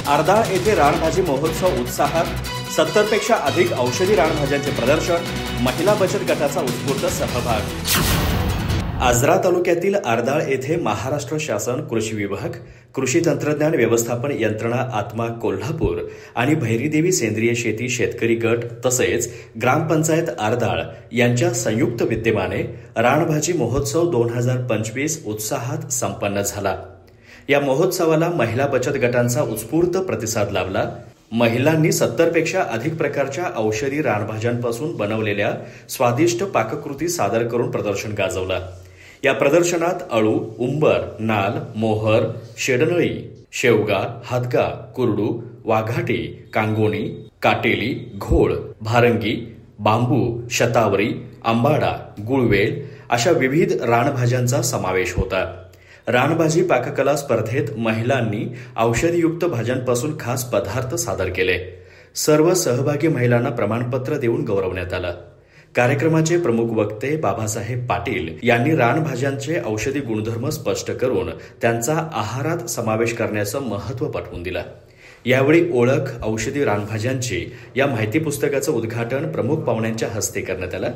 आरदाळ येथे रानभाजी महोत्सव उत्साहात 70 पेक्षा अधिक औषधी रानभाज्यांचे प्रदर्शन, महिला बचत गटाचा उत्स्फूर्त सहभाग। आजरा तालुक्यातील आरदाळ येथे महाराष्ट्र शासन कृषी विभाग, कृषी तंत्रज्ञान व्यवस्थापन यंत्रणा आत्मा कोल्हापूर आणि भैरीदेवी सेंद्रिय शेती शेतकरी गट तसेच ग्रामपंचायत आरदाळ यांच्या संयुक्त विद्यमाने रानभाजी महोत्सव 2025 उत्साहात संपन्न झाला। या महोत्सवाला महिला बचत गटांचा उत्स्फूर्त प्रतिसाद लाभला। महिलांनी 70 पेक्षा अधिक प्रकारच्या औषधी रानभाज्यांपासून बनवलेल्या स्वादिष्ट पाककृती सादर करून प्रदर्शन गाजवलं। या प्रदर्शनात अळू, उंबर, नाल, मोहर, शेडनळी, शेवगा, हादगा, कुरडू, वाघाटी, कांगोणी, काटेली, घोळ, भारंगी, बांबू, शतावरी, आंबाडा, गुळवेल अशा विविध रानभाज्यांचा समावेश होता। रानभाजी पाककला स्पर्धेत महिलांनी औषधीयुक्त भाज्यांपासून खास पदार्थ सादर केले। सर्व सहभागी महिलांना प्रमाणपत्र देऊन गौरवण्यात आलं। कार्यक्रमाचे प्रमुख वक्ते बाबासाहेब पाटील यांनी रानभाज्यांचे औषधी गुणधर्म स्पष्ट करून त्यांचा आहारात समावेश करण्याचं महत्त्व पटवून दिलं। यावेळी ओळख औषधी रानभाज्यांची या माहिती पुस्तकाचं उद्घाटन प्रमुख पाहुण्यांच्या हस्ते करण्यात आलं।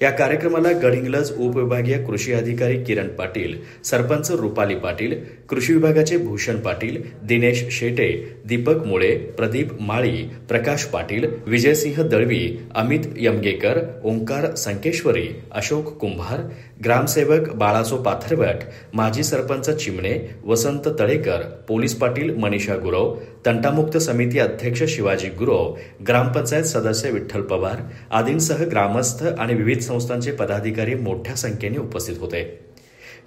या कार्यक्रमाला गडहिंग्लज उपविभागीय कृषी अधिकारी किरण पाटील, सरपंच रुपाली पाटील, कृषी विभागाचे भूषण पाटील, दिनेश शेटे, दीपक मुळे, प्रदीप माळी, प्रकाश पाटील, विजयसिंह दळवी, अमित यमगेकर, ओंकार संकेश्वरी, अशोक कुंभार, ग्रामसेवक बाळासो पाथरवट, माजी सरपंच चिमणे, वसंत तळेकर, पोलीस पाटील मनीषा गुरव, तंटामुक्त समिती अध्यक्ष शिवाजी गुरव, ग्रामपंचायत सदस्य विठ्ठल पवार आदींसह ग्रामस्थ आणि विविध संस्थांचे पदाधिकारी मोठ्या संख्येने उपस्थित होते।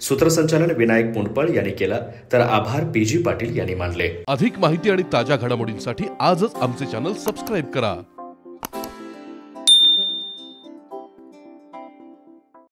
सूत्रसंचालन विनायक पुंडपळ यांनी केलं, तर आभार पीजी पाटील यांनी मानले। अधिक माहिती आणि ताज्या घडामोडींसाठी आजच आमचे चॅनल सबस्क्राइब करा।